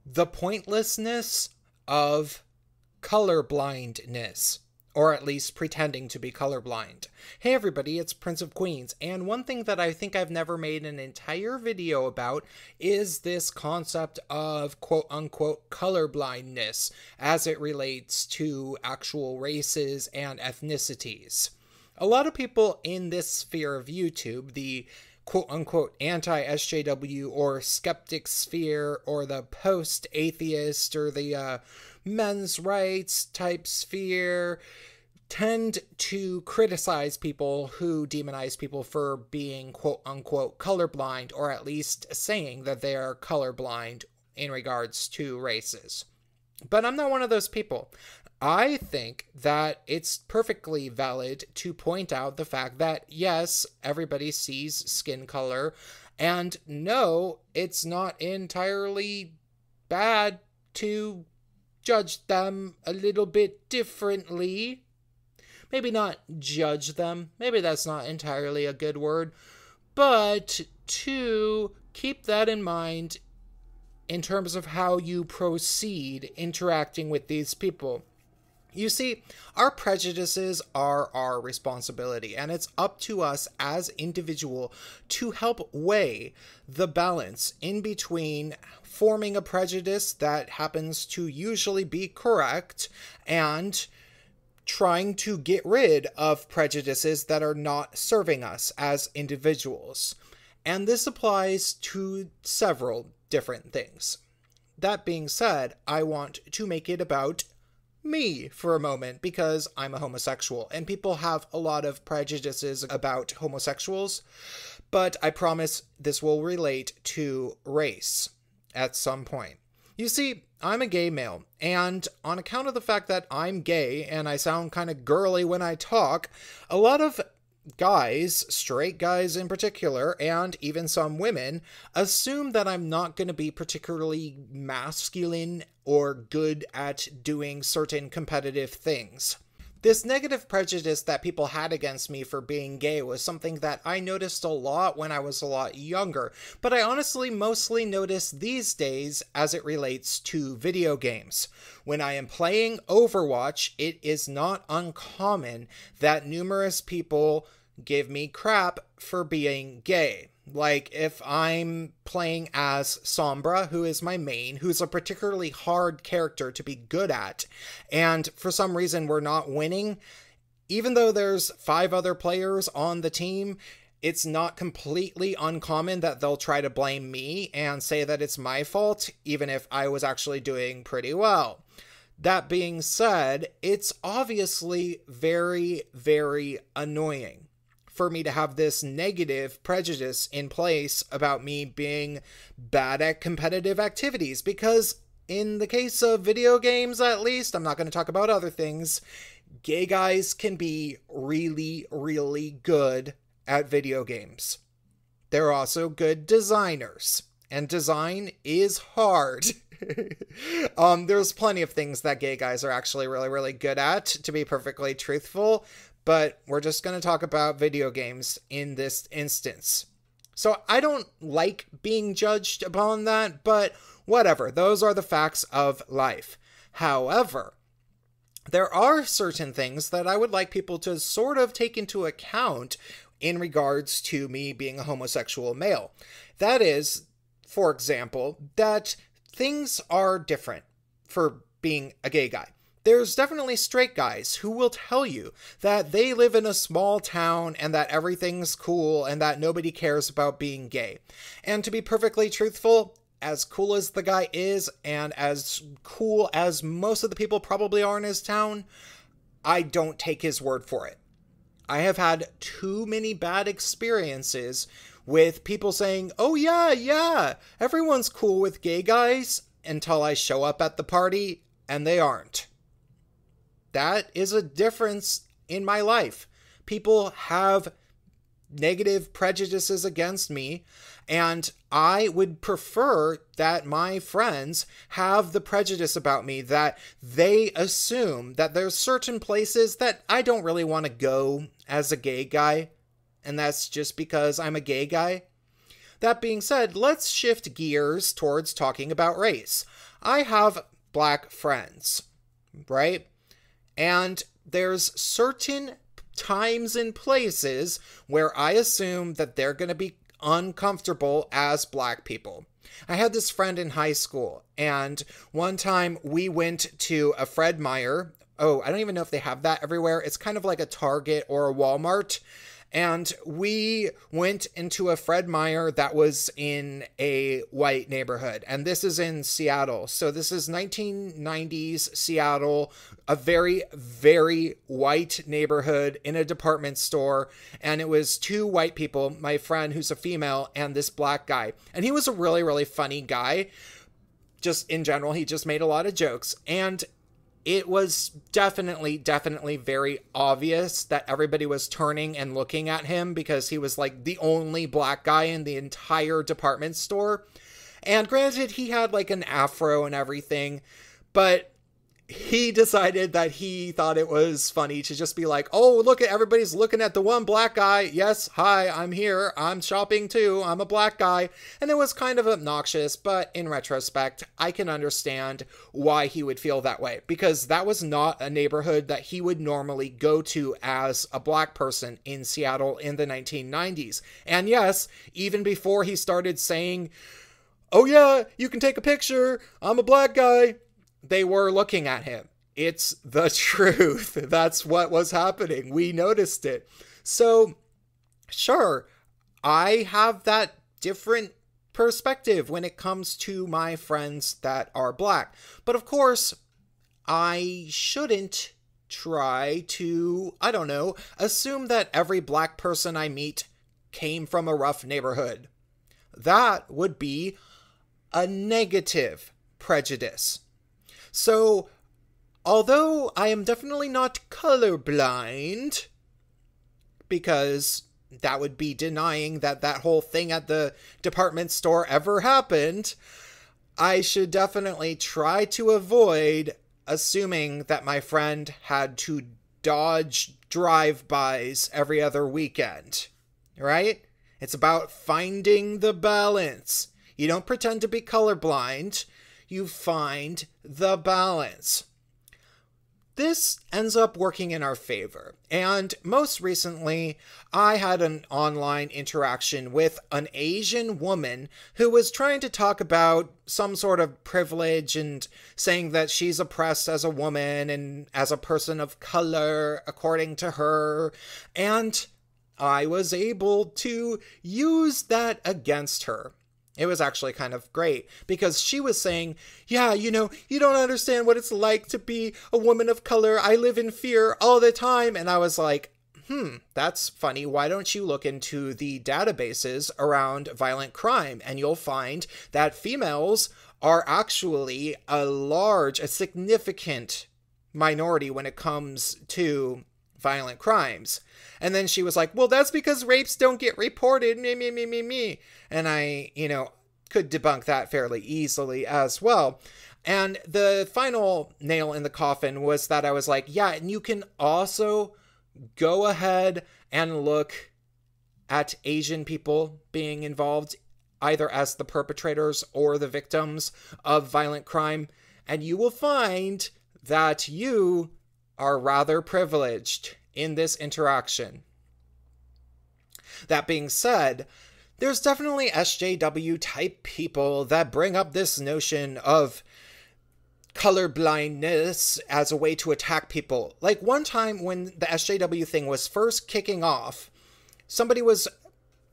the pointlessness of colorblindness, or at least pretending to be colorblind. Hey everybody, it's Prince of Queens, and one thing that I think I've never made an entire video about is this concept of quote-unquote colorblindness as it relates to actual races and ethnicities. A lot of people in this sphere of YouTube, the quote-unquote anti-SJW or skeptic sphere, or the post-atheist, or the men's rights type sphere, tend to criticize people who demonize people for being quote-unquote colorblind, or at least saying that they are colorblind in regards to races. But I'm not one of those people. I think that it's perfectly valid to point out the fact that, yes, everybody sees skin color, and no, it's not entirely bad to judge them a little bit differently. Maybe not judge them, maybe that's not entirely a good word, but to keep that in mind in terms of how you proceed interacting with these people. You see, our prejudices are our responsibility, and it's up to us as individuals to help weigh the balance in between forming a prejudice that happens to usually be correct and trying to get rid of prejudices that are not serving us as individuals. And this applies to several different things. That being said, I want to make it about me for a moment, because I'm a homosexual and people have a lot of prejudices about homosexuals, but I promise this will relate to race at some point. You see, I'm a gay male, and on account of the fact that I'm gay and I sound kind of girly when I talk, a lot of guys, straight guys in particular, and even some women, assume that I'm not going to be particularly masculine or good at doing certain competitive things. This negative prejudice that people had against me for being gay was something that I noticed a lot when I was a lot younger, but I honestly mostly notice these days as it relates to video games. When I am playing Overwatch, it is not uncommon that numerous people give me crap for being gay. Like, if I'm playing as Sombra, who is my main, who's a particularly hard character to be good at, and for some reason we're not winning, even though there's 5 other players on the team, it's not completely uncommon that they'll try to blame me and say that it's my fault, even if I was actually doing pretty well. That being said, it's obviously very, very annoying for me to have this negative prejudice in place about me being bad at competitive activities, because in the case of video games, at least, I'm not going to talk about other things, gay guys can be really, really good at video games. They're also good designers, and design is hard. There's plenty of things that gay guys are actually really, really good at, to be perfectly truthful, but we're just going to talk about video games in this instance. So I don't like being judged upon that, but whatever, those are the facts of life. However, there are certain things that I would like people to sort of take into account in regards to me being a homosexual male. That is, for example, that things are different for being a gay guy. There's definitely straight guys who will tell you that they live in a small town and that everything's cool and that nobody cares about being gay. And to be perfectly truthful, as cool as the guy is, and as cool as most of the people probably are in his town, I don't take his word for it. I have had too many bad experiences with people saying, oh yeah, everyone's cool with gay guys, until I show up at the party and they aren't. That is a difference in my life. People have negative prejudices against me, and I would prefer that my friends have the prejudice about me that they assume that there's certain places that I don't really want to go as a gay guy, and that's just because I'm a gay guy. That being said, let's shift gears towards talking about race. I have black friends, right? And there's certain times and places where I assume that they're going to be uncomfortable as black people. I had this friend in high school, and one time we went to a Fred Meyer. Oh, I don't even know if they have that everywhere. It's kind of like a Target or a Walmart. And we went into a Fred Meyer that was in a white neighborhood. And this is in Seattle. So this is 1990s Seattle, a very, very white neighborhood in a department store. And it was two white people, my friend who's a female, and this black guy. And he was a really, really funny guy. Just in general, he just made a lot of jokes. And it was definitely very obvious that everybody was turning and looking at him because he was like the only black guy in the entire department store. And granted, he had like an afro and everything, but he decided that he thought it was funny to just be like, oh, look at everybody's looking at the one black guy. Yes, hi, I'm here. I'm shopping too. I'm a black guy. And it was kind of obnoxious, but in retrospect, I can understand why he would feel that way, because that was not a neighborhood that he would normally go to as a black person in Seattle in the 1990s. And yes, even before he started saying, oh yeah, you can take a picture, I'm a black guy, they were looking at him. It's the truth. That's what was happening. We noticed it. So, sure, I have that different perspective when it comes to my friends that are black. But of course, I shouldn't try to, I don't know, assume that every black person I meet came from a rough neighborhood. That would be a negative prejudice. So, although I am definitely not colorblind, because that would be denying that that whole thing at the department store ever happened, I should definitely try to avoid assuming that my friend had to dodge drive-bys every other weekend, right? It's about finding the balance. You don't pretend to be colorblind. You find the balance. This ends up working in our favor. And most recently, I had an online interaction with an Asian woman who was trying to talk about some sort of privilege and saying that she's oppressed as a woman and as a person of color, according to her. And I was able to use that against her. It was actually kind of great because she was saying, yeah, you know, you don't understand what it's like to be a woman of color. I live in fear all the time. And I was like, that's funny. Why don't you look into the databases around violent crime? And you'll find that females are actually a significant minority when it comes to violent crimes. And then she was like, well, that's because rapes don't get reported, me. And I, could debunk that fairly easily as well. And the final nail in the coffin was that I was like, yeah, and you can also go ahead and look at Asian people being involved either as the perpetrators or the victims of violent crime. And you will find that you are rather privileged in this interaction. That being said, there's definitely SJW type people that bring up this notion of colorblindness as a way to attack people. Like one time when the SJW thing was first kicking off, somebody was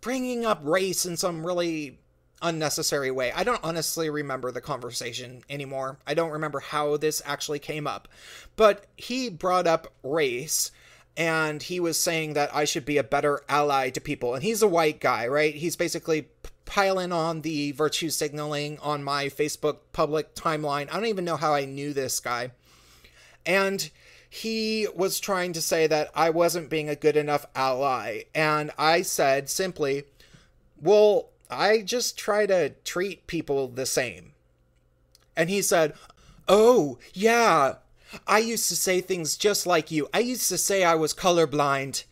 bringing up race in some really unnecessary way. I don't honestly remember the conversation anymore. I don't remember how this actually came up. But he brought up race, and he was saying that I should be a better ally to people. And he's a white guy, right? He's basically piling on the virtue signaling on my Facebook public timeline. I don't even know how I knew this guy. And he was trying to say that I wasn't being a good enough ally. And I said simply, well, I just try to treat people the same. And he said, oh, yeah, I used to say things just like you. I used to say I was colorblind.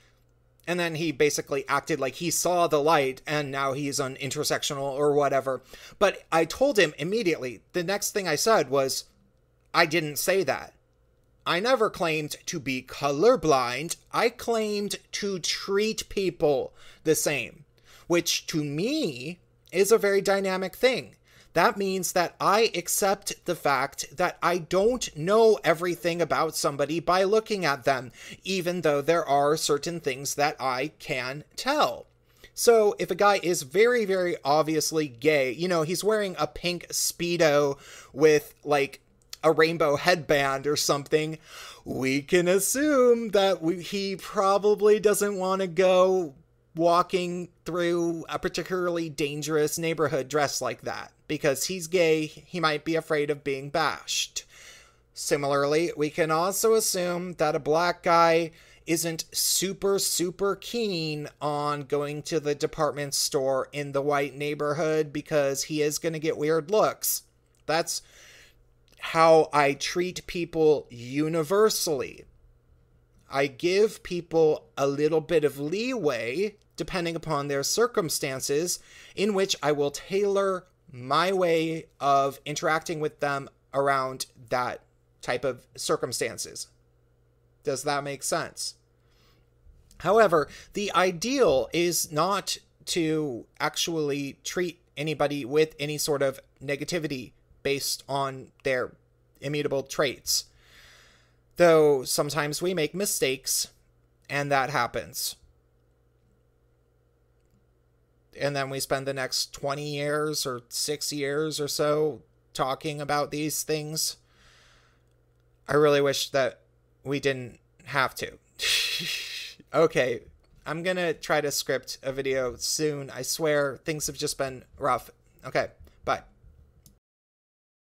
And then he basically acted like he saw the light and now he's an intersectional or whatever. But I told him immediately, the next thing I said was, I didn't say that. I never claimed to be colorblind. I claimed to treat people the same, which to me is a very dynamic thing. That means that I accept the fact that I don't know everything about somebody by looking at them, even though there are certain things that I can tell. So if a guy is very, very obviously gay, you know, he's wearing a pink Speedo with like a rainbow headband or something, we can assume that he probably doesn't want to go walking through a particularly dangerous neighborhood dressed like that. Because he's gay, he might be afraid of being bashed. Similarly, we can also assume that a black guy isn't super, super keen on going to the department store in the white neighborhood because he is going to get weird looks. That's how I treat people universally. I give people a little bit of leeway, depending upon their circumstances, in which I will tailor my way of interacting with them around that type of circumstances. Does that make sense? However, the ideal is not to actually treat anybody with any sort of negativity based on their immutable traits. Though sometimes we make mistakes, and that happens. And then we spend the next 20 years or 6 years or so talking about these things. I really wish that we didn't have to. Okay, I'm gonna try to script a video soon. I swear, things have just been rough. Okay, bye.